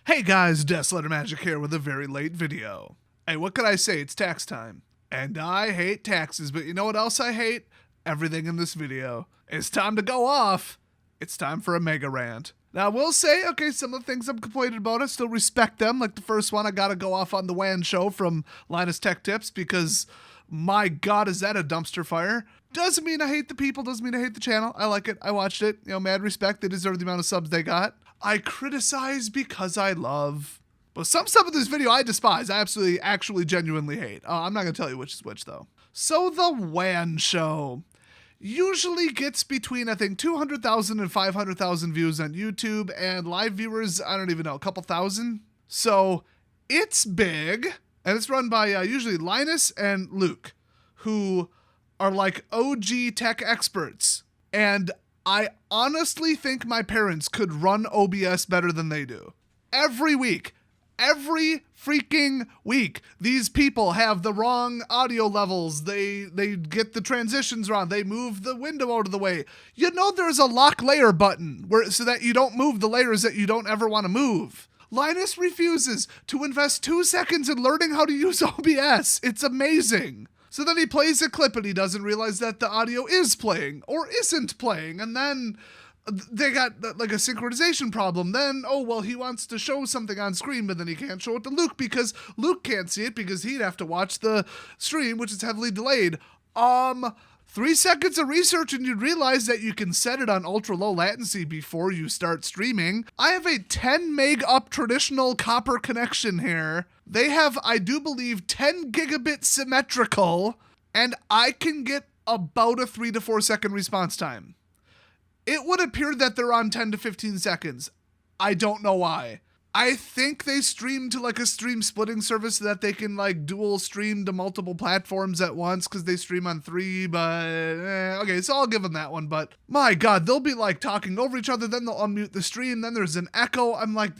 Hey guys, Deathletter Magic here with a very late video. Hey, what can I say? It's tax time. And I hate taxes, but you know what else I hate? Everything in this video. It's time to go off. It's time for a mega rant. Now, I will say, okay, some of the things I'm complaining about, I still respect them. Like the first one, I gotta go off on the WAN Show from Linus Tech Tips because, my God, is that a dumpster fire? Doesn't mean I hate the people, doesn't mean I hate the channel. I like it, I watched it. You know, mad respect, they deserve the amount of subs they got. I criticize because I love. But some stuff in this video I despise. I absolutely, actually, genuinely hate. I'm not gonna tell you which is which, though. So the WAN Show usually gets between, I think, 200,000 and 500,000 views on YouTube, and live viewers, I don't even know, a couple thousand. So it's big, and it's run by usually Linus and Luke, who are like OG tech experts. And I honestly think my parents could run OBS better than they do. Every week, every freaking week, these people have the wrong audio levels. They get the transitions wrong. They move the window out of the way. You know there's a lock layer button so that you don't move the layers that you don't ever want to move. Linus refuses to invest 2 seconds in learning how to use OBS. It's amazing. So then he plays a clip and he doesn't realize that the audio is playing or isn't playing. And then they got like a synchronization problem. Then, oh, well, he wants to show something on screen, but then he can't show it to Luke because Luke can't see it because he'd have to watch the stream, which is heavily delayed. 3 seconds of research and you'd realize that you can set it on ultra low latency before you start streaming. I have a 10 meg up traditional copper connection here. They have, I do believe, 10 gigabit symmetrical, and I can get about a 3 to 4 second response time. It would appear that they're on 10 to 15 seconds. I don't know why. I think they stream to like a stream splitting service so that they can like dual stream to multiple platforms at once because they stream on 3, but okay, so I'll give them that one. But my God, they'll be like talking over each other, then they'll unmute the stream, then there's an echo. I'm like,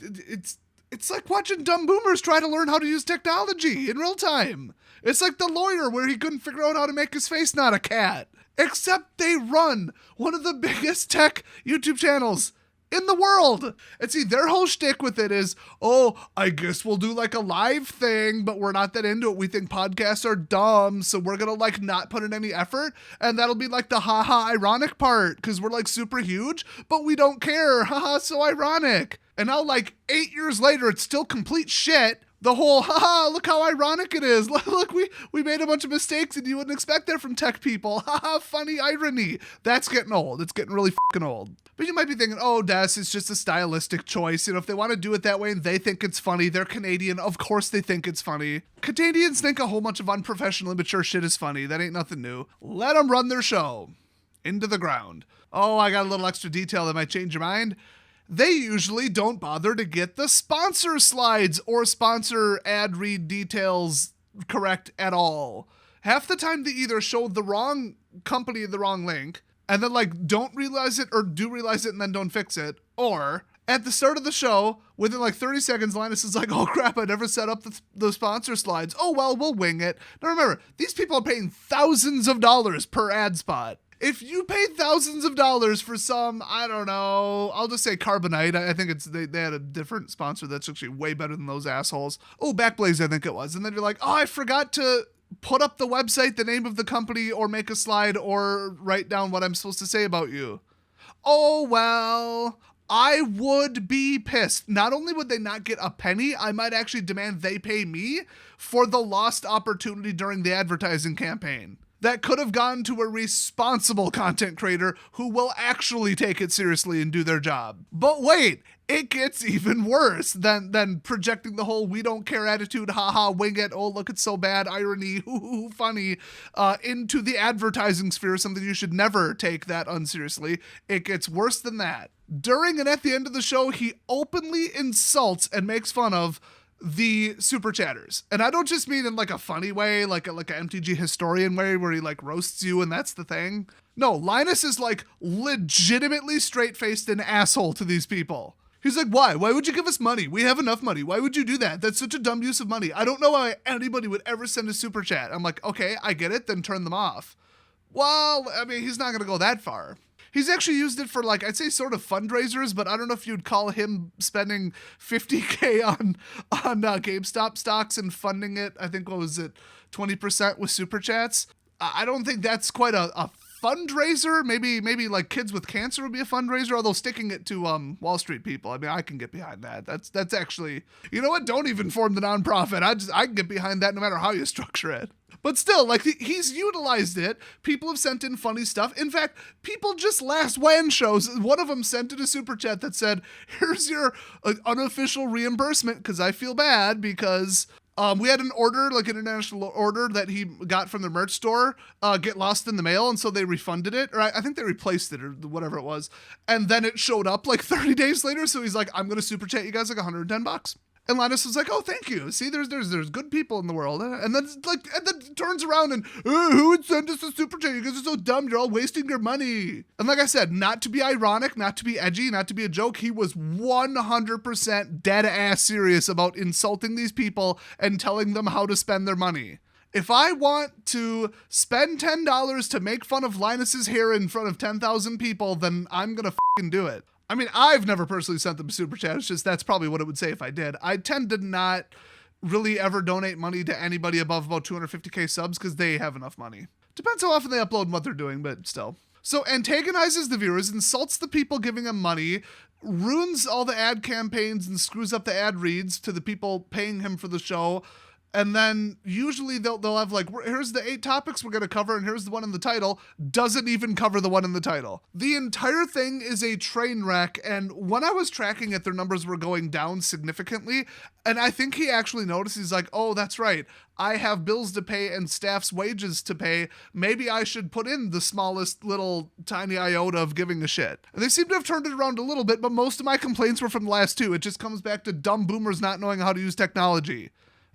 it's like watching dumb boomers try to learn how to use technology in real time. It's like the lawyer where he couldn't figure out how to make his face not a cat. Except they run one of the biggest tech YouTube channels in the world. And see, their whole shtick with it is, oh, I guess we'll do like a live thing, but we're not that into it. We think podcasts are dumb, so we're gonna like not put in any effort. And that'll be like the haha ironic part, because we're like super huge, but we don't care. Haha, so ironic. And now like 8 years later, it's still complete shit. The whole, haha, look how ironic it is. Look, we made a bunch of mistakes and you wouldn't expect that from tech people. Haha, funny irony. That's getting old. It's getting really fucking old. But you might be thinking, oh, Des, it's just a stylistic choice. You know, if they want to do it that way and they think it's funny, they're Canadian. Of course they think it's funny. Canadians think a whole bunch of unprofessional, immature shit is funny. That ain't nothing new. Let them run their show into the ground. Oh, I got a little extra detail that might change your mind. They usually don't bother to get the sponsor slides or sponsor ad read details correct at all. Half the time they either show the wrong company the wrong link and then like don't realize it or do realize it and then don't fix it. Or at the start of the show, within like 30 seconds, Linus is like, oh crap, I never set up the sponsor slides. Oh well, we'll wing it. Now remember, these people are paying thousands of dollars per ad spot. If you paid thousands of dollars for some, I don't know, I'll just say Carbonite. I think they had a different sponsor that's actually way better than those assholes. Oh, Backblaze, I think it was. And then you're like, oh, I forgot to put up the website, the name of the company, or make a slide, or write down what I'm supposed to say about you. Oh, well, I would be pissed. Not only would they not get a penny, I might actually demand they pay me for the lost opportunity during the advertising campaign. That could have gone to a responsible content creator who will actually take it seriously and do their job. But wait, it gets even worse than projecting the whole we don't care attitude, haha, wing it, oh look it's so bad, irony, hoo funny, into the advertising sphere, something you should never take that unseriously. It gets worse than that. During and at the end of the show, he openly insults and makes fun of the super chatters. And I don't just mean in like a funny way, like a MTG historian way where he like roasts you and that's the thing. No, Linus is like legitimately straight-faced an asshole to these people. He's like, why? Why would you give us money? We have enough money. Why would you do that? That's such a dumb use of money. I don't know why anybody would ever send a super chat. I'm like, okay, I get it, then turn them off. Well, I mean, he's not going to go that far. He's actually used it for, like, I'd say sort of fundraisers, but I don't know if you'd call him spending $50K on GameStop stocks and funding it. I think, what was it, 20% with super chats? I don't think that's quite a fundraiser. Maybe like Kids with Cancer would be a fundraiser, although sticking it to Wall Street people, I mean, I can get behind that. That's actually, you know what, don't even form the nonprofit. I can get behind that no matter how you structure it. But still, like, he's utilized it. People have sent in funny stuff. In fact, people just last WAN shows, one of them sent in a super chat that said, here's your unofficial reimbursement, because I feel bad because we had an order, like an international order that he got from the merch store, get lost in the mail, and so they refunded it, or I think they replaced it, or whatever it was, and then it showed up like 30 days later, so he's like, I'm going to super chat you guys like $110. And Linus was like, oh, thank you. See, there's good people in the world. And then turns around and, who would send us a super chat? You guys are so dumb. You're all wasting your money. And like I said, not to be ironic, not to be edgy, not to be a joke, he was 100% dead ass serious about insulting these people and telling them how to spend their money. If I want to spend $10 to make fun of Linus's hair in front of 10,000 people, then I'm going to fucking do it. I mean, I've never personally sent them a super chat. It's just that's probably what it would say if I did. I tend to not really ever donate money to anybody above about 250K subs because they have enough money. Depends how often they upload and what they're doing, but still. So antagonizes the viewers, insults the people giving him money, ruins all the ad campaigns and screws up the ad reads to the people paying him for the show. And then usually they'll have like, here's the 8 topics we're going to cover, and here's the one in the title. Doesn't even cover the one in the title. The entire thing is a train wreck, and when I was tracking it, their numbers were going down significantly, and I think he actually noticed. He's like, oh, that's right. I have bills to pay and staff's wages to pay. Maybe I should put in the smallest little tiny iota of giving a shit. And they seem to have turned it around a little bit, but most of my complaints were from the last 2. It just comes back to dumb boomers not knowing how to use technology.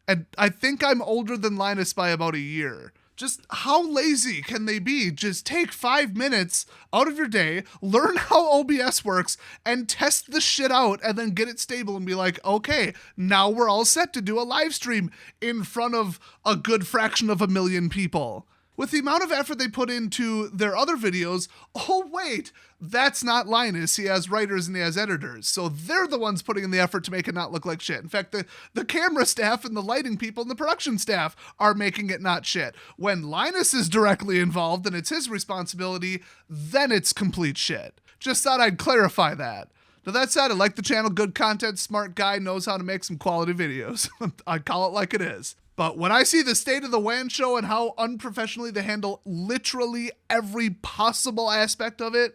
And I think I'm older than Linus by about a year. Just how lazy can they be? Just take 5 minutes out of your day, learn how OBS works, and test the shit out, and then get it stable and be like, okay, now we're all set to do a live stream in front of a good fraction of 1 million people. With the amount of effort they put into their other videos, oh wait, that's not Linus. He has writers and he has editors. So they're the ones putting in the effort to make it not look like shit. In fact, the camera staff and the lighting people and the production staff are making it not shit. When Linus is directly involved and it's his responsibility, then it's complete shit. Just thought I'd clarify that. Now that said, I like the channel, good content, smart guy, knows how to make some quality videos. I call it like it is. But when I see the state of the WAN show and how unprofessionally they handle literally every possible aspect of it,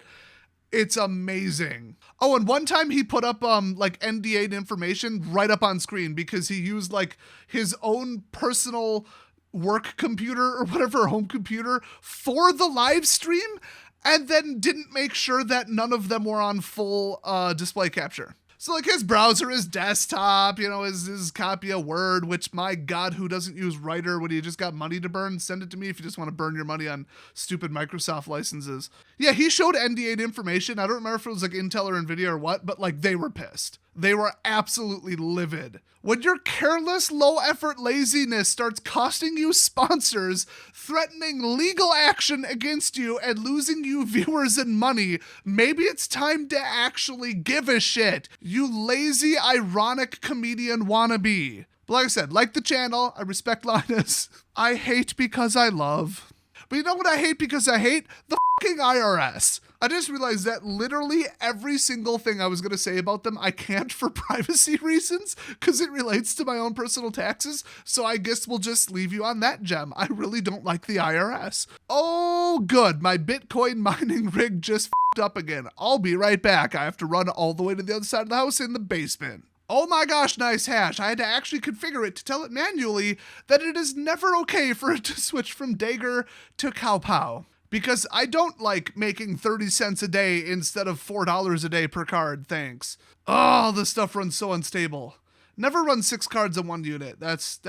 it's amazing. Oh, and one time he put up like NDA information right up on screen because he used like his own personal work computer or whatever, home computer for the live stream, and then didn't make sure that none of them were on full display capture. So like his browser, his desktop, you know, his copy of Word, which, my God, who doesn't use Writer when you just got money to burn? Send it to me if you just want to burn your money on stupid Microsoft licenses. Yeah, he showed NDA information. I don't remember if it was like Intel or Nvidia or what, but like they were pissed. They were absolutely livid. When your careless, low-effort laziness starts costing you sponsors, threatening legal action against you, and losing you viewers and money, maybe it's time to actually give a shit, you lazy, ironic comedian wannabe. But like I said, like the channel, I respect Linus. I hate because I love. But you know what I hate because I hate? The fucking IRS. I just realized that literally every single thing I was going to say about them, I can't for privacy reasons because it relates to my own personal taxes. So I guess we'll just leave you on that gem. I really don't like the IRS. Oh, good. My Bitcoin mining rig just f***ed up again. I'll be right back. I have to run all the way to the other side of the house in the basement. Oh my gosh, nice hash. I had to actually configure it to tell it manually that it is never okay for it to switch from Dagger to Cowpow. Because I don't like making 30 cents a day instead of $4 a day per card, thanks. Oh, this stuff runs so unstable. Never run 6 cards in one unit. That's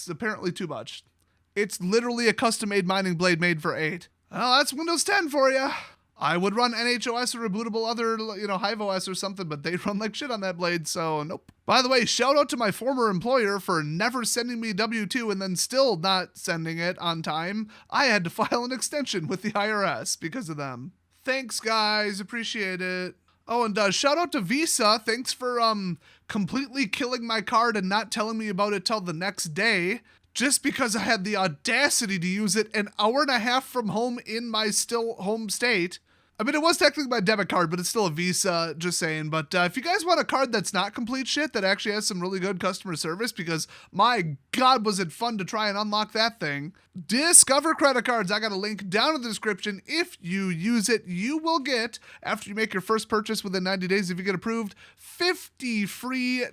apparently too much. It's literally a custom-made mining blade made for 8. Well, that's Windows 10 for you. I would run NHOS or a bootable other, HiveOS or something, but they run like shit on that blade, so nope. By the way, shout out to my former employer for never sending me W-2 and then still not sending it on time. I had to file an extension with the IRS because of them. Thanks, guys. Appreciate it. Oh, and shout out to Visa. Thanks for completely killing my card and not telling me about it till the next day, just because I had the audacity to use it an hour and a half from home in my still home state. I mean, it was technically my debit card, but it's still a Visa, just saying. But if you guys want a card that's not complete shit, that actually has some really good customer service, because my God, was it fun to try and unlock that thing. Discover credit cards. I got a link down in the description. If you use it, you will get, after you make your first purchase within 90 days, if you get approved, $50 free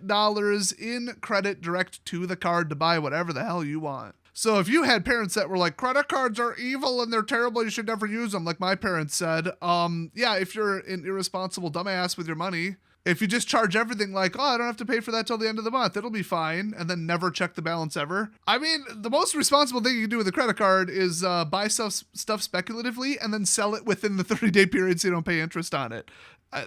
in credit direct to the card to buy whatever the hell you want. So if you had parents that were like, credit cards are evil and they're terrible, you should never use them, like my parents said, yeah, if you're an irresponsible dumbass with your money, if you just charge everything like, oh, I don't have to pay for that till the end of the month, it'll be fine, and then never check the balance ever. I mean, the most responsible thing you can do with a credit card is buy stuff speculatively and then sell it within the 30-day period so you don't pay interest on it.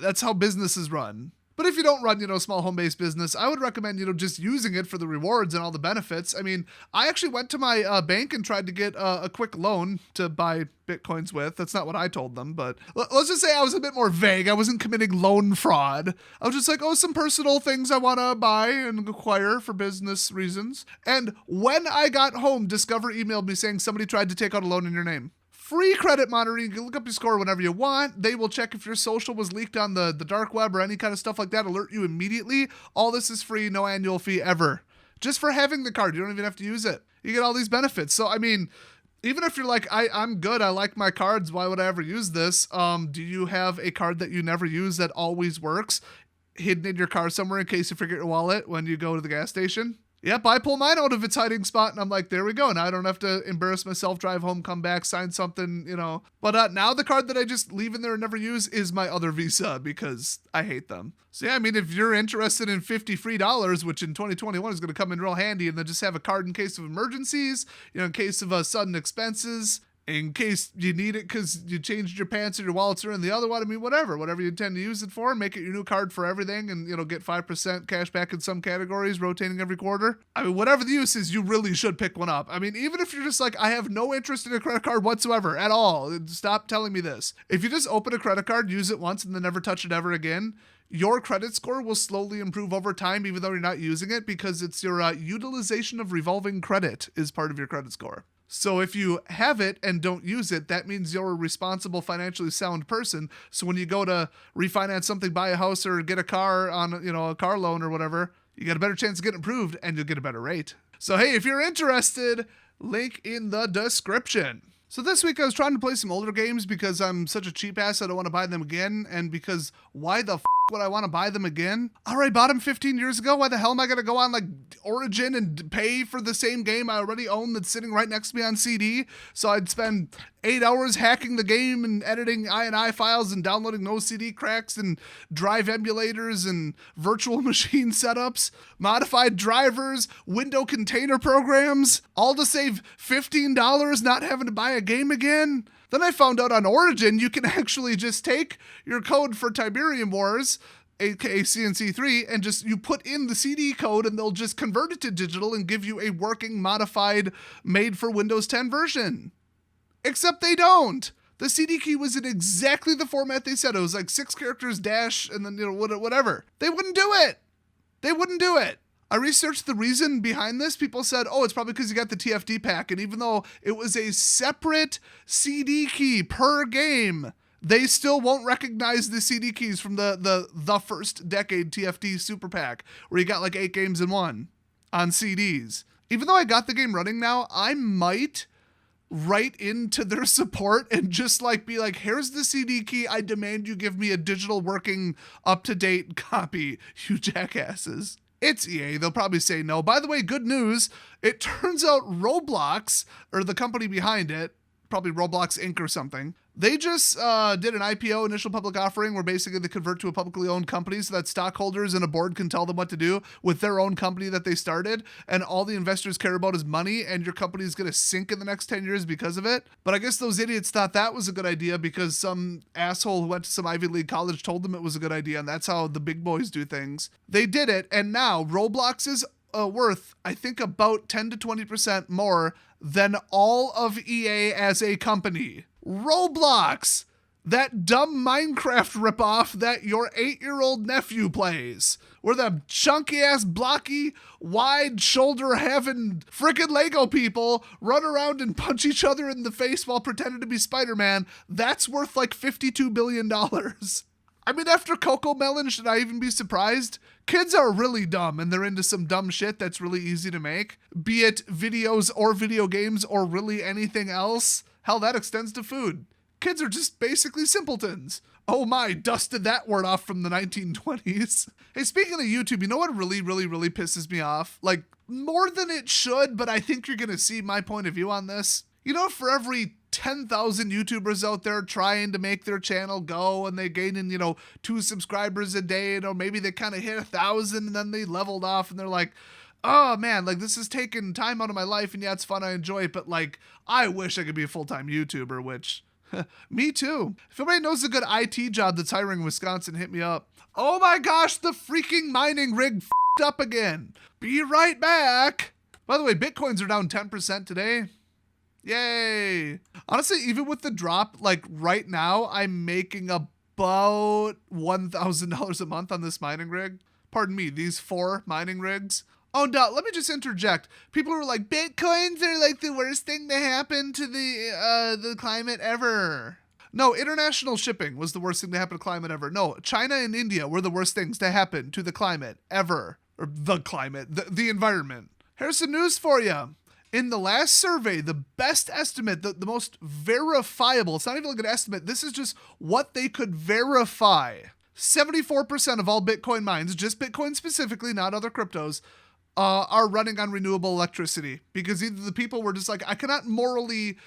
That's how businesses run. But if you don't run, small home-based business, I would recommend, just using it for the rewards and all the benefits. I mean, I actually went to my bank and tried to get a quick loan to buy Bitcoins with. That's not what I told them, but let's just say I was a bit more vague. I wasn't committing loan fraud. I was just like, some personal things I want to buy and acquire for business reasons. And when I got home, Discover emailed me saying somebody tried to take out a loan in your name. Free credit monitoring. You can look up your score whenever you want. They will check if your social was leaked on the dark web or any kind of stuff like that, alert you immediately. All this is free, no annual fee ever. Just for having the card. You don't even have to use it. You get all these benefits. So, I mean, even if you're like, I'm good, I like my cards, why would I ever use this? Do you have a card that you never use that always works, hidden in your car somewhere in case you forget your wallet when you go to the gas station? Yep, I pull mine out of its hiding spot and I'm like, there we go. Now I don't have to embarrass myself, drive home, come back, sign something, But now the card that I just leave in there and never use is my other Visa because I hate them. So yeah, I mean, if you're interested in $50 free, which in 2021 is going to come in real handy, and then just have a card in case of emergencies, in case of sudden expenses, in case you need it because you changed your pants or your wallets are in the other one. I mean, whatever you intend to use it for, make it your new card for everything and, get 5% cash back in some categories, rotating every quarter. I mean, whatever the use is, you really should pick one up. I mean, even if you're just like, I have no interest in a credit card whatsoever at all, stop telling me this. If you just open a credit card, use it once and then never touch it ever again, your credit score will slowly improve over time, even though you're not using it, because it's your utilization of revolving credit is part of your credit score. So if you have it and don't use it, that means you're a responsible, financially sound person. So when you go to refinance something, buy a house or get a car on, a car loan or whatever, you got a better chance of getting approved and you'll get a better rate. So hey, if you're interested, link in the description. So this week I was trying to play some older games because I'm such a cheap ass I don't want to buy them again, and because why the would I want to buy them again? Alright, bought them 15 years ago. Why the hell am I going to go on Origin and pay for the same game I already own that's sitting right next to me on CD? So I'd spend 8 hours hacking the game and editing INI files and downloading no CD cracks and drive emulators and virtual machine setups, modified drivers, window container programs, all to save $15 not having to buy a game again? Then I found out on Origin, you can actually just take your code for Tiberium Wars, aka CNC3, and you put in the CD code and they'll just convert it to digital and give you a working, modified, made for Windows 10 version. Except they don't. The CD key was in exactly the format they said. It was like 6 characters dash and then, whatever. They wouldn't do it. They wouldn't do it. I researched the reason behind this. People said, it's probably because you got the TFD pack. And even though it was a separate CD key per game, they still won't recognize the CD keys from the first decade TFD super pack, where you got 8 games in one on CDs. Even though I got the game running now, I might write into their support and just be like, here's the CD key. I demand you give me a digital working up-to-date copy, you jackasses. It's EA. They'll probably say no. By the way, good news. It turns out Roblox, or the company behind it, probably Roblox Inc. or something, they just did an IPO, initial public offering, where basically they convert to a publicly owned company so that stockholders and a board can tell them what to do with their own company that they started. And all the investors care about is money, and your company is going to sink in the next 10 years because of it. But I guess those idiots thought that was a good idea because some asshole who went to some Ivy League college told them it was a good idea, and that's how the big boys do things. They did it, and now Roblox is worth, I think, about 10 to 20% more than all of EA as a company. Roblox! That dumb Minecraft ripoff that your 8-year-old nephew plays, where the chunky-ass, blocky, wide-shoulder-having frickin' Lego people run around and punch each other in the face while pretending to be Spider-Man, that's worth like $52 billion. I mean, after Coco Melon, should I even be surprised? Kids are really dumb, and they're into some dumb shit that's really easy to make, be it videos or video games or really anything else. Hell, that extends to food. Kids are just basically simpletons. Oh my, dusted that word off from the 1920s. Hey, speaking of YouTube, you know what really pisses me off? Like, more than it should, but I think you're gonna see my point of view on this. You know, for every 10,000 YouTubers out there trying to make their channel go and they gain in, 2 subscribers a day, maybe they kind of hit 1,000 and then they leveled off and they're like, oh man, like this is taking time out of my life and yeah, it's fun, I enjoy it, but like, I wish I could be a full-time YouTuber, which... Me too. If anybody knows a good IT job that's hiring in Wisconsin, hit me up. Oh my gosh, the freaking mining rig f***ed up again. Be right back. By the way, Bitcoins are down 10% today. Yay. Honestly, even with the drop, like right now, I'm making about $1,000 a month on this mining rig. Pardon me, these 4 mining rigs. Oh, no, let me just interject. People were like, Bitcoins are like the worst thing to happen to the climate ever. No, international shipping was the worst thing to happen to climate ever. No, China and India were the worst things to happen to the climate ever. Or the climate, the environment. Here's some news for you. In the last survey, the best estimate, the most verifiable, it's not even like an estimate, this is just what they could verify. 74% of all Bitcoin mines, just Bitcoin specifically, not other cryptos, are running on renewable electricity, because either the people were just like, I cannot morally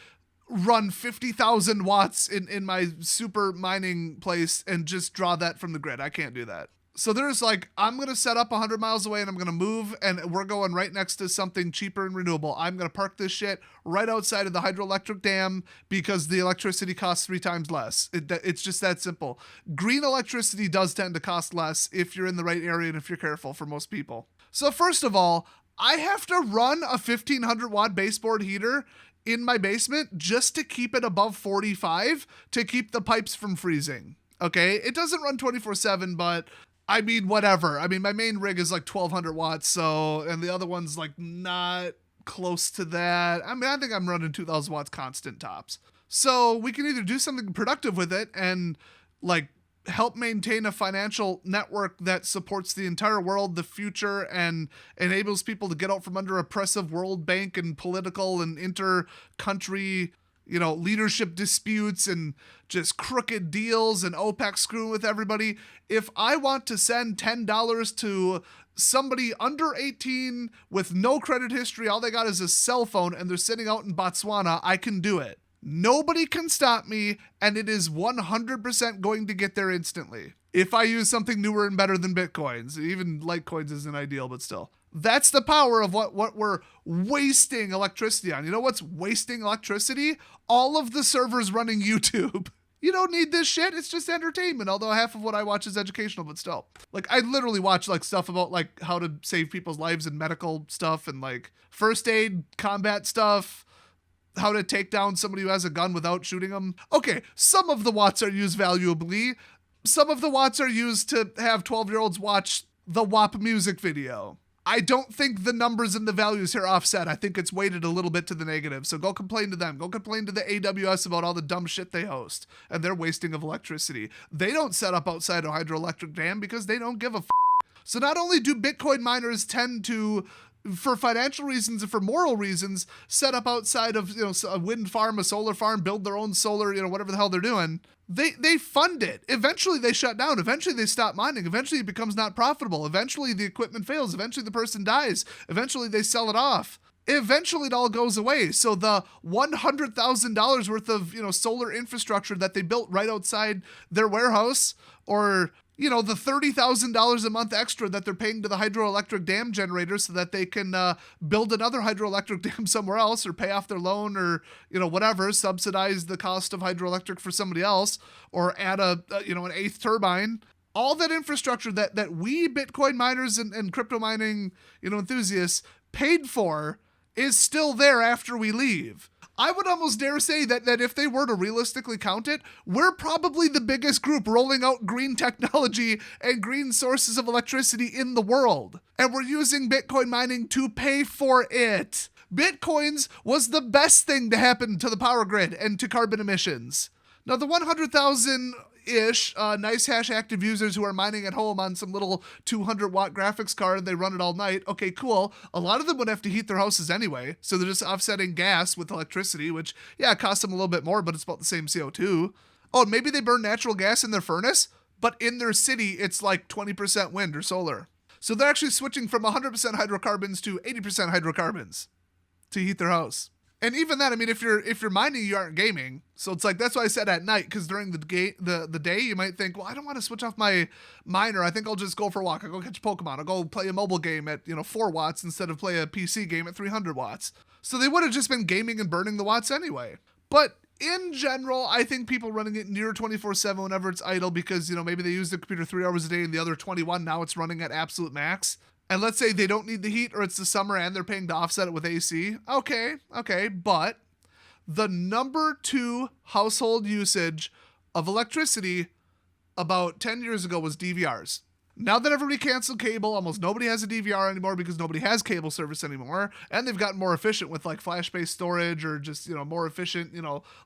run 50,000 watts in my super mining place and just draw that from the grid. I can't do that. So there's like, I'm going to set up 100 miles away and I'm going to move and we're going right next to something cheaper and renewable. I'm going to park this shit right outside of the hydroelectric dam because the electricity costs 3 times less. It's just that simple. Green electricity does tend to cost less if you're in the right area and if you're careful, for most people. So first of all, I have to run a 1500 watt baseboard heater in my basement just to keep it above 45 to keep the pipes from freezing. Okay, it doesn't run 24/7, but I mean, whatever. I mean, my main rig is like 1200 watts, so, and the other one's like not close to that. I mean, I think I'm running 2000 watts constant tops. So we can either do something productive with it and like help maintain a financial network that supports the entire world, the future, and enables people to get out from under oppressive World Bank and political and inter-country, leadership disputes and just crooked deals and OPEC screwing with everybody. If I want to send $10 to somebody under 18 with no credit history, all they got is a cell phone and they're sitting out in Botswana, I can do it. Nobody can stop me, and it is 100% going to get there instantly. If I use something newer and better than Bitcoins, even Litecoins isn't ideal, but still. That's the power of what we're wasting electricity on. You know what's wasting electricity? All of the servers running YouTube. You don't need this shit. It's just entertainment. Although half of what I watch is educational, but still. Like, I literally watch like stuff about like how to save people's lives and medical stuff and like first aid, combat stuff, how to take down somebody who has a gun without shooting them. Okay, some of the watts are used valuably. Some of the watts are used to have 12-year-olds watch the WAP music video. I don't think the numbers and the values here offset. I think it's weighted a little bit to the negative. So go complain to them. Go complain to the AWS about all the dumb shit they host and their wasting of electricity. They don't set up outside a hydroelectric dam because they don't give a f***. So not only do Bitcoin miners tend to, for financial reasons and for moral reasons, set up outside of a wind farm, a solar farm, build their own solar, whatever the hell they're doing. They fund it. Eventually they shut down. Eventually they stop mining. Eventually it becomes not profitable. Eventually the equipment fails. Eventually the person dies. Eventually they sell it off. Eventually it all goes away. So the $100,000 worth of solar infrastructure that they built right outside their warehouse, or the $30,000 a month extra that they're paying to the hydroelectric dam generators so that they can build another hydroelectric dam somewhere else, or pay off their loan, or whatever, subsidize the cost of hydroelectric for somebody else, or add an 8th turbine. All that infrastructure that we Bitcoin miners and crypto mining enthusiasts paid for is still there after we leave. I would almost dare say that if they were to realistically count it, we're probably the biggest group rolling out green technology and green sources of electricity in the world. And we're using Bitcoin mining to pay for it. Bitcoins was the best thing to happen to the power grid and to carbon emissions. Now, the 100,000-ish nice hash active users who are mining at home on some little 200-watt graphics card, they run it all night. Okay, cool. A lot of them would have to heat their houses anyway, so they're just offsetting gas with electricity, which, yeah, it costs them a little bit more, but it's about the same CO2. Oh, and maybe they burn natural gas in their furnace, but in their city, it's like 20% wind or solar. So they're actually switching from 100% hydrocarbons to 80% hydrocarbons to heat their house. And even that, I mean, if you're mining, you aren't gaming. So it's like, that's why I said at night, because during the day, you might think, well, I don't want to switch off my miner. I think I'll just go for a walk. I'll go catch Pokemon. I'll go play a mobile game at 4 watts instead of play a PC game at 300 watts. So they would have just been gaming and burning the watts anyway. But in general, I think people running it near 24/7 whenever it's idle because, maybe they use the computer 3 hours a day and the other 21, now it's running at absolute max. And let's say they don't need the heat or it's the summer and they're paying to offset it with AC. Okay, but the number 2 household usage of electricity about 10 years ago was DVRs. Now that everybody canceled cable, almost nobody has a DVR anymore because nobody has cable service anymore. And they've gotten more efficient with like flash-based storage or just, more efficient,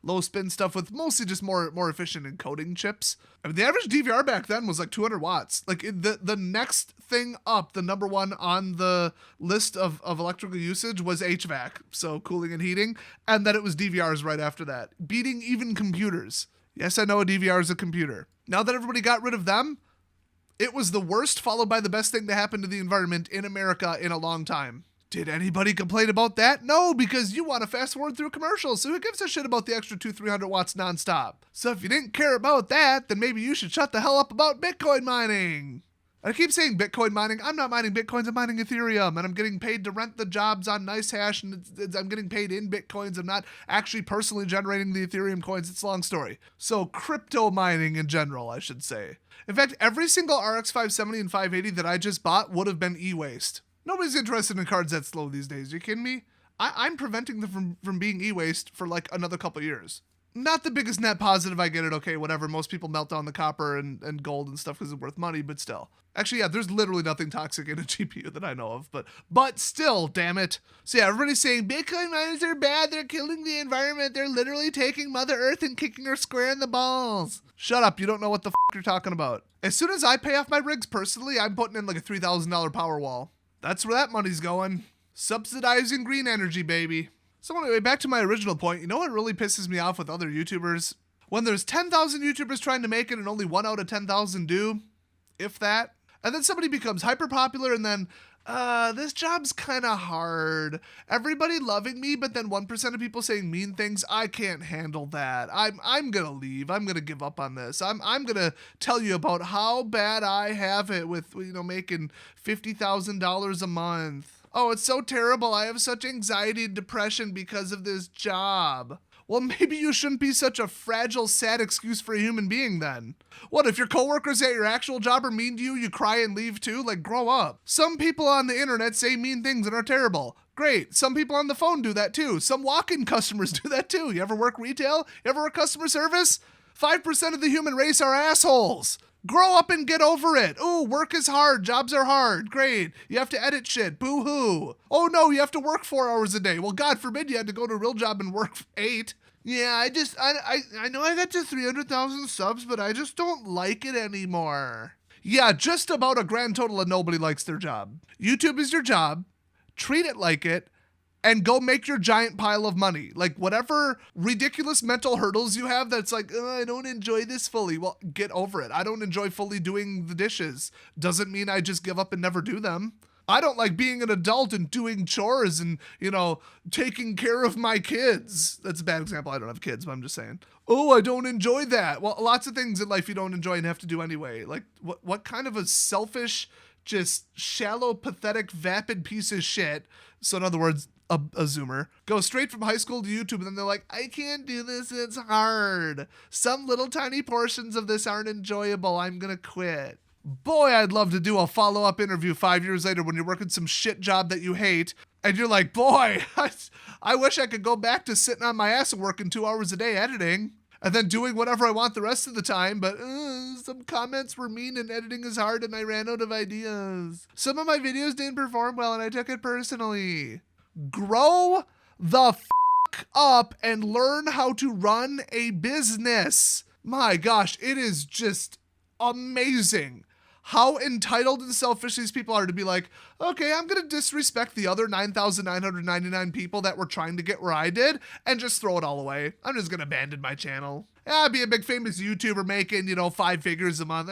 low spin stuff with mostly just more efficient encoding chips. I mean, the average DVR back then was like 200 watts. Like the next thing up, the number 1 on the list of electrical usage was HVAC, so cooling and heating. And then it was DVRs right after that, beating even computers. Yes, I know a DVR is a computer. Now that everybody got rid of them, it was the worst followed by the best thing to happen to the environment in America in a long time. Did anybody complain about that? No, because you want to fast forward through commercials, so who gives a shit about the extra 200-300 watts nonstop? So if you didn't care about that, then maybe you should shut the hell up about Bitcoin mining. I keep saying Bitcoin mining. I'm not mining Bitcoins, I'm mining Ethereum, and I'm getting paid to rent the jobs on NiceHash, and I'm getting paid in Bitcoins. I'm not actually personally generating the Ethereum coins. It's a long story. So crypto mining in general, I should say. In fact, every single RX 570 and 580 that I just bought would have been e-waste. Nobody's interested in cards that slow these days. Are you kidding me? I'm preventing them from being e-waste for like another couple years. Not the biggest net positive, I get it, okay, whatever. Most people melt down the copper and gold and stuff because it's worth money, but still. Actually, yeah, there's literally nothing toxic in a GPU that I know of, but still, damn it. So yeah, everybody's saying Bitcoin miners are bad, they're killing the environment, they're literally taking Mother Earth and kicking her square in the balls. Shut up, you don't know what the you're talking about. As soon as I pay off my rigs personally, I'm putting in like a $3,000 power wall. That's where that money's going. Subsidizing green energy, baby. So anyway, back to my original point, you know what really pisses me off with other YouTubers? When there's 10,000 YouTubers trying to make it and only 1 out of 10,000 do, if that, and then somebody becomes hyper popular and then, this job's kind of hard. Everybody loving me, but then 1% of people saying mean things. I can't handle that. I'm gonna leave. I'm gonna give up on this. I'm gonna tell you about how bad I have it with, making $50,000 a month. Oh, it's so terrible. I have such anxiety and depression because of this job. Well, maybe you shouldn't be such a fragile, sad excuse for a human being then. What, if your coworkers at your actual job are mean to you, you cry and leave too? Like, grow up. Some people on the internet say mean things and are terrible. Great. Some people on the phone do that too. Some walk-in customers do that too. You ever work retail? You ever work customer service? 5% of the human race are assholes. Grow up and get over it. Ooh, work is hard. Jobs are hard. Great. You have to edit shit. Boo-hoo. Oh no, you have to work 4 hours a day. Well, God forbid you had to go to a real job and work 8. Yeah, I know I got to 300,000 subs, but I just don't like it anymore. Yeah, just about a grand total of nobody likes their job. YouTube is your job. Treat it like it. And go make your giant pile of money. Like whatever ridiculous mental hurdles you have that's like, I don't enjoy this fully. Well, get over it. I don't enjoy fully doing the dishes. Doesn't mean I just give up and never do them. I don't like being an adult and doing chores and, taking care of my kids. That's a bad example. I don't have kids, but I'm just saying. Oh, I don't enjoy that. Well, lots of things in life you don't enjoy and have to do anyway. Like what kind of a selfish, just shallow, pathetic, vapid piece of shit. So in other words, a Zoomer, go straight from high school to YouTube, and then they're like, I can't do this, it's hard. Some little tiny portions of this aren't enjoyable, I'm gonna quit. Boy, I'd love to do a follow-up interview 5 years later when you're working some shit job that you hate, And you're like, boy, I wish I could go back to sitting on my ass and working 2 hours a day editing and then doing whatever I want the rest of the time. But some comments were mean and editing is hard and I ran out of ideas. Some of my videos didn't perform well and I took it personally. Grow the up and learn how to run a business. My gosh, it is just amazing how entitled and selfish these people are to be like, okay, I'm going to disrespect the other 9,999 people that were trying to get where I did and just throw it all away. I'm just going to abandon my channel. I'd be a big famous YouTuber making, 5 figures a month.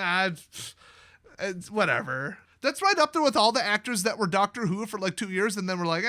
It's whatever. That's right up there with all the actors that were Doctor Who for like 2 years and then were like,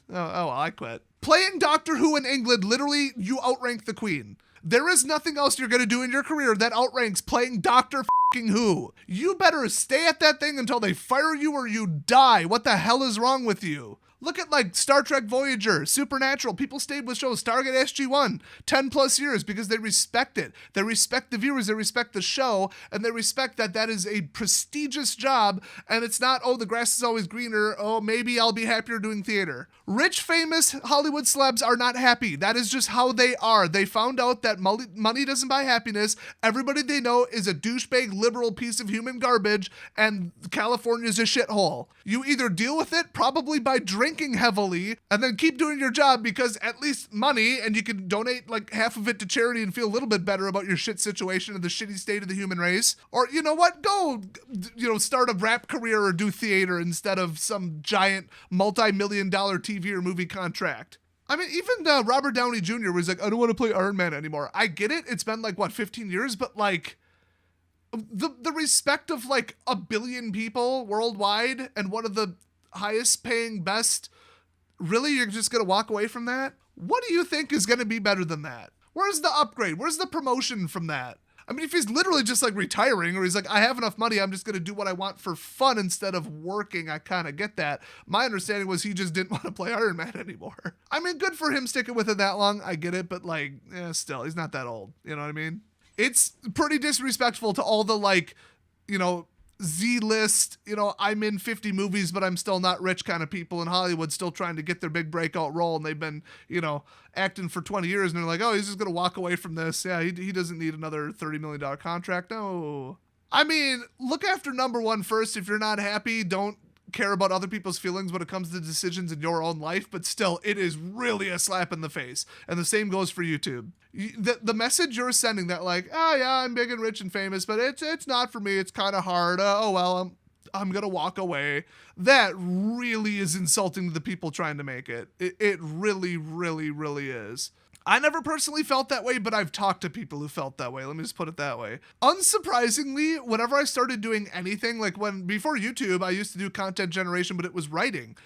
well, I quit. Playing Doctor Who in England, literally, you outrank the Queen. There is nothing else you're going to do in your career that outranks playing Doctor Who. You better stay at that thing until they fire you or you die. What the hell is wrong with you? Look at like Star Trek Voyager, Supernatural. People stayed with shows, Stargate SG-1, 10 plus years because they respect it. They respect the viewers, they respect the show, and they respect that that is a prestigious job. And it's not, oh, the grass is always greener. Oh, maybe I'll be happier doing theater. Rich, famous Hollywood celebs are not happy. That is just how they are. They found out that money doesn't buy happiness. Everybody they know is a douchebag liberal piece of human garbage, and California's a shithole. You either deal with it, probably by drinking heavily, and then keep doing your job because at least money, and you can donate like half of it to charity and feel a little bit better about your shit situation and the shitty state of the human race. Or you know what? Go, start a rap career or do theater instead of some giant multi-million-dollar TV or movie contract. I mean, even Robert Downey Jr. was like, I don't want to play Iron Man anymore. I get it. It's been like, 15 years? But like, the respect of like 1 billion people worldwide and one of the highest paying best, really, you're just going to walk away from that? What do you think is going to be better than that? Where's the upgrade? Where's the promotion from that? I mean, if he's literally just like retiring or he's like, I have enough money, I'm just going to do what I want for fun instead of working, I kind of get that. My understanding was he just didn't want to play Iron Man anymore. I mean, good for him sticking with it that long. I get it, but like, still, he's not that old. You know what I mean? It's pretty disrespectful to all the like, Z-list, I'm in 50 movies, but I'm still not rich kind of people in Hollywood still trying to get their big breakout role. And they've been, acting for 20 years and they're like, oh, he's just going to walk away from this. Yeah, he doesn't need another $30 million contract. No. I mean, look after number one first. If you're not happy, don't care about other people's feelings when it comes to decisions in your own life. But still, it is really a slap in the face. And the same goes for YouTube. The message you're sending that like, oh yeah, I'm big and rich and famous, but it's not for me. It's kind of hard. I'm going to walk away. That really is insulting to the people trying to make it. It really, really, really is. I never personally felt that way, but I've talked to people who felt that way. Let me just put it that way. Unsurprisingly, whenever I started doing anything, like before YouTube, I used to do content generation, but it was writing.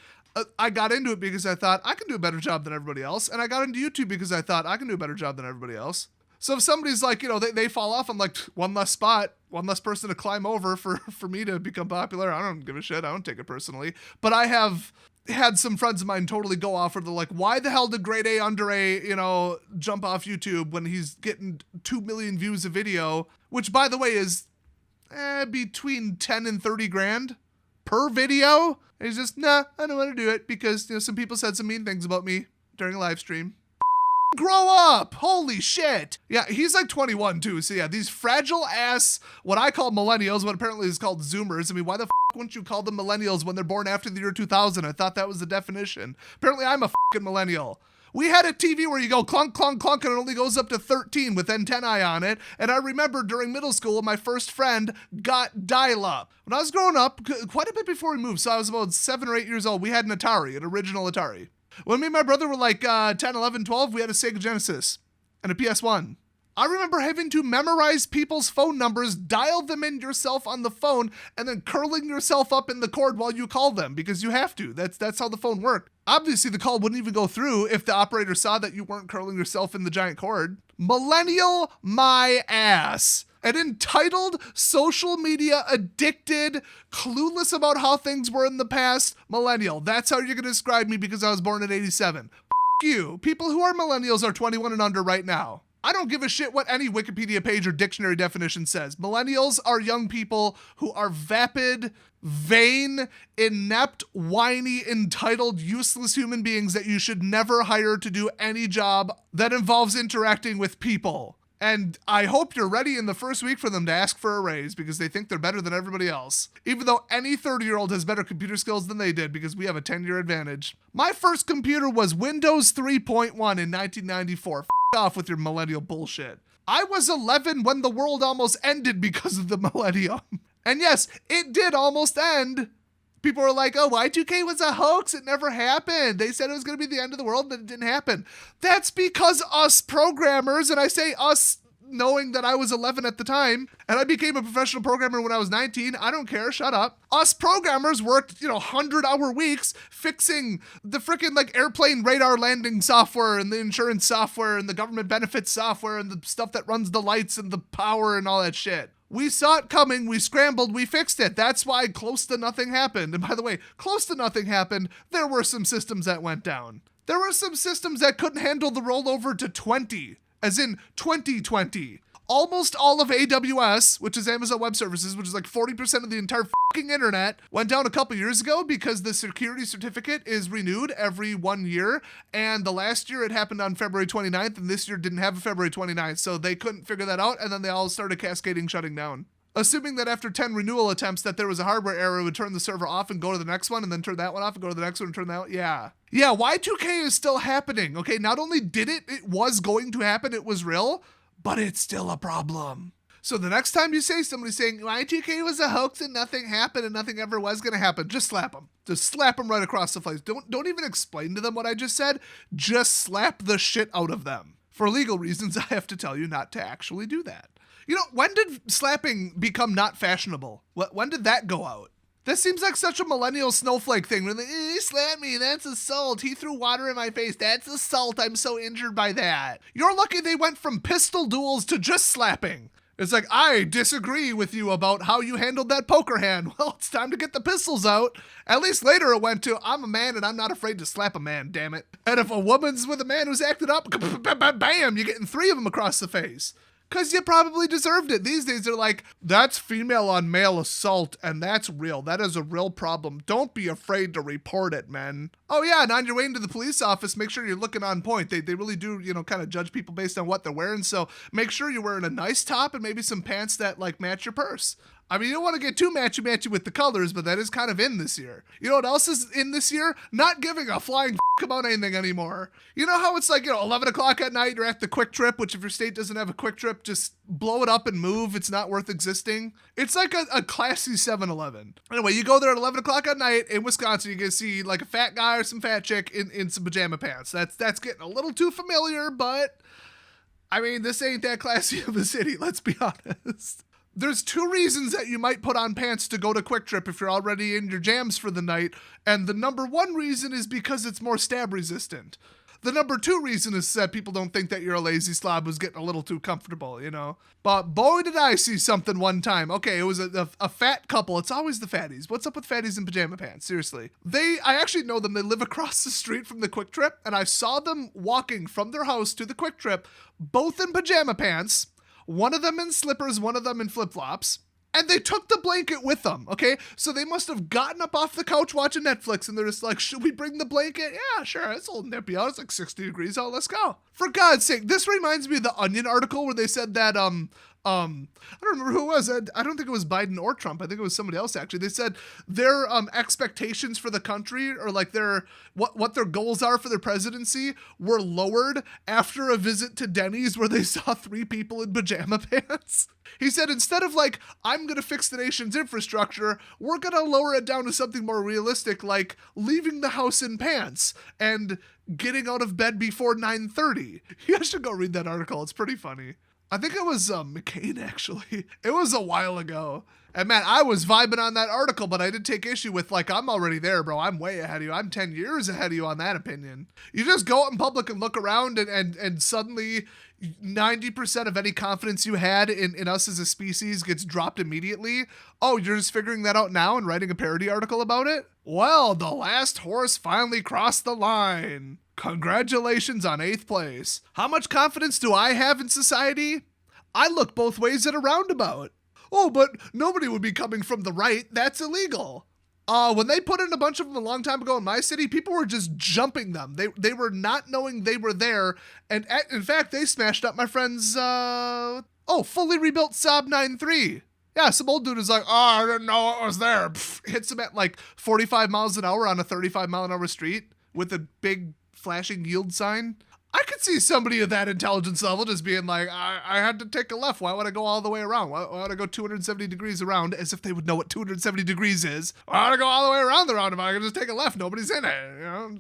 I got into it because I thought I can do a better job than everybody else. And I got into YouTube because I thought I can do a better job than everybody else. So if somebody's like, they fall off, I'm like, one less spot, one less person to climb over for me to become popular. I don't give a shit. I don't take it personally. But I have had some friends of mine totally go off where they're like, why the hell did grade A under A, jump off YouTube when he's getting 2 million views a video, which by the way is between 10 and 30 grand per video. And he's just, nah, I don't want to do it because, some people said some mean things about me during a live stream. Grow up! Holy shit! Yeah, he's like 21 too, so yeah, these fragile ass, what I call millennials, what apparently is called Zoomers. I mean, why the wouldn't you call them millennials when they're born after the year 2000? I thought that was the definition. Apparently I'm a millennial. We had a TV where you go clunk, clunk, clunk, and it only goes up to 13 with antennae on it. And I remember during middle school, my first friend got dial-up. When I was growing up, quite a bit before we moved, so I was about 7 or 8 years old, we had an Atari, an original Atari. When me and my brother were like 10, 11, 12, we had a Sega Genesis and a PS1. I remember having to memorize people's phone numbers, dial them in yourself on the phone, and then curling yourself up in the cord while you call them because you have to. That's how the phone worked. Obviously, the call wouldn't even go through if the operator saw that you weren't curling yourself in the giant cord. Millennial my ass. An entitled, social media addicted, clueless about how things were in the past millennial. That's how you're going to describe me because I was born in 87. You. People who are millennials are 21 and under right now. I don't give a shit what any Wikipedia page or dictionary definition says. Millennials are young people who are vapid, vain, inept, whiny, entitled, useless human beings that you should never hire to do any job that involves interacting with people. And I hope you're ready in the first week for them to ask for a raise because they think they're better than everybody else. Even though any 30-year-old has better computer skills than they did because we have a 10-year advantage. My first computer was Windows 3.1 in 1994. F off with your millennial bullshit. I was 11 when the world almost ended because of the millennium. And yes, it did almost end. People were like, oh, Y2K was a hoax. It never happened. They said it was going to be the end of the world, but it didn't happen. That's because us programmers, and I say us knowing that I was 11 at the time, and I became a professional programmer when I was 19. I don't care. Shut up. Us programmers worked, 100-hour weeks fixing the freaking airplane radar landing software and the insurance software and the government benefits software and the stuff that runs the lights and the power and all that shit. We saw it coming, we scrambled, we fixed it. That's why close to nothing happened. And by the way, close to nothing happened, there were some systems that went down. There were some systems that couldn't handle the rollover to 20, as in 2020. Almost all of AWS, which is Amazon Web Services, which is 40% of the entire fucking internet, went down a couple years ago because the security certificate is renewed every 1 year. And the last year it happened on February 29th, and this year didn't have a February 29th. So they couldn't figure that out, and then they all started cascading shutting down. Assuming that after 10 renewal attempts that there was a hardware error, it would turn the server off and go to the next one, and then turn that one off and go to the next one and turn that one. Yeah, Y2K is still happening, okay? Not only did it was going to happen, it was real, but it's still a problem. So the next time you say somebody's saying Y2K was a hoax and nothing happened and nothing ever was going to happen, just slap them. Just slap them right across the face. Don't even explain to them what I just said. Just slap the shit out of them. For legal reasons, I have to tell you not to actually do that. When did slapping become not fashionable? When did that go out? This seems like such a millennial snowflake thing. We're like, he slapped me, that's assault. He threw water in my face, that's assault. I'm so injured by that. You're lucky they went from pistol duels to just slapping. It's like, I disagree with you about how you handled that poker hand. Well, it's time to get the pistols out. At least later it went to, I'm a man and I'm not afraid to slap a man, damn it. And if a woman's with a man who's acted up, bam, you're getting 3 of them across the face. Because you probably deserved it. These days they're like, that's female on male assault, and that's real. That is a real problem. Don't be afraid to report it, man. Oh yeah, and on your way into the police office, make sure you're looking on point. They really do, kind of judge people based on what they're wearing. So make sure you're wearing a nice top and maybe some pants that match your purse. I mean, you don't want to get too matchy-matchy with the colors, but that is kind of in this year. You know what else is in this year? Not giving a flying about anything anymore. You know how it's 11 o'clock at night, you're at the Quick Trip, which if your state doesn't have a Quick Trip, just blow it up and move. It's not worth existing. It's like a classy 7-Eleven. Anyway, you go there at 11 o'clock at night in Wisconsin, you can see a fat guy or some fat chick in some pajama pants. That's getting a little too familiar, but I mean, this ain't that classy of a city, let's be honest. There's 2 reasons that you might put on pants to go to Quick Trip if you're already in your jams for the night. And the number 1 reason is because it's more stab resistant. The number 2 reason is that people don't think that you're a lazy slob who's getting a little too comfortable, But boy, did I see something one time. Okay, it was a fat couple. It's always the fatties. What's up with fatties in pajama pants? Seriously. I actually know them. They live across the street from the Quick Trip. And I saw them walking from their house to the Quick Trip, both in pajama pants. One of them in slippers, one of them in flip-flops. And they took the blanket with them, okay? So they must have gotten up off the couch watching Netflix and they're just like, should we bring the blanket? Yeah, sure, it's a little nippy out. It's 60 degrees out, let's go. For God's sake, this reminds me of the Onion article where they said that, I don't remember who it was. I don't think it was Biden or Trump. I think it was somebody else, actually. They said their expectations for the country or their what their goals are for their presidency were lowered after a visit to Denny's where they saw 3 people in pajama pants. He said, instead of I'm going to fix the nation's infrastructure, we're going to lower it down to something more realistic, like leaving the house in pants and getting out of bed before 9:30. You guys should go read that article. It's pretty funny. I think it was McCain, actually. It was a while ago. And man, I was vibing on that article, but I did take issue with I'm already there, bro. I'm way ahead of you. I'm 10 years ahead of you on that opinion. You just go out in public and look around and suddenly 90% of any confidence you had in us as a species gets dropped immediately. Oh, you're just figuring that out now and writing a parody article about it? Well, the last horse finally crossed the line. Congratulations on 8th place. How much confidence do I have in society? I look both ways at a roundabout. Oh, but nobody would be coming from the right. That's illegal. When they put in a bunch of them a long time ago in my city, people were just jumping them. They were not knowing they were there. And in fact, they smashed up my friend's, fully rebuilt Saab 9.3. Yeah, some old dude is like, oh, I didn't know it was there. Pff, hits him at like 45 miles an hour on a 35 mile an hour street with a big flashing yield sign. I could see somebody at that intelligence level just being like, I had to take a left. Why would I go all the way around? Why would I go 270 degrees around, as if they would know what 270 degrees is? Why would I go all the way around the roundabout? I can just take a left. Nobody's in it. You know,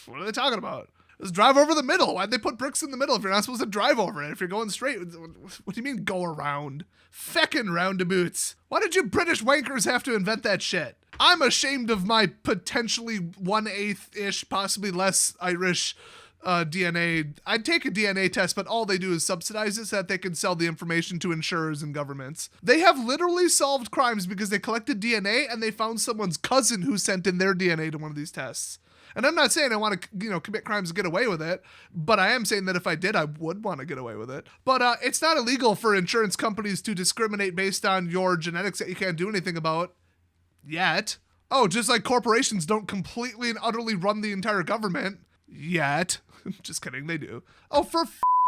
what are they talking about? Just drive over the middle. Why'd they put bricks in the middle if you're not supposed to drive over it? If you're going straight, what do you mean go around? Feckin' roundabouts. Why did you British wankers have to invent that shit? I'm ashamed of my potentially 1/8-ish, possibly less Irish DNA. I'd take a DNA test, but all they do is subsidize it so that they can sell the information to insurers and governments. They have literally solved crimes because they collected DNA and they found someone's cousin who sent in their DNA to one of these tests. And I'm not saying I want to, commit crimes and get away with it, but I am saying that if I did, I would want to get away with it. But it's not illegal for insurance companies to discriminate based on your genetics that you can't do anything about yet. Oh, just like corporations don't completely and utterly run the entire government yet. Just kidding, they do. Oh, for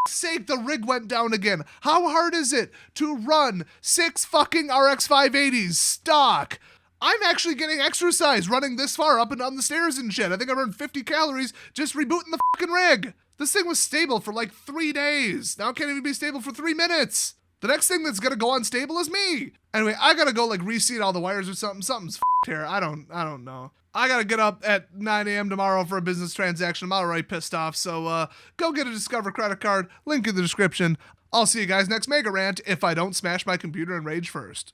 sake, the rig went down again. How hard is it to run 6 fucking RX 580s stock? I'm actually getting exercise running this far up and down the stairs and shit. I think I burned 50 calories just rebooting the fucking rig. This thing was stable for like 3 days. Now it can't even be stable for 3 minutes. The next thing that's gonna go unstable is me. Anyway, I gotta go like reseat all the wires or something. Something's here. I don't know. I gotta get up at 9 a.m. tomorrow for a business transaction. I'm already pissed off, so go get a Discover credit card. Link in the description. I'll see you guys next Mega Rant if I don't smash my computer and rage first.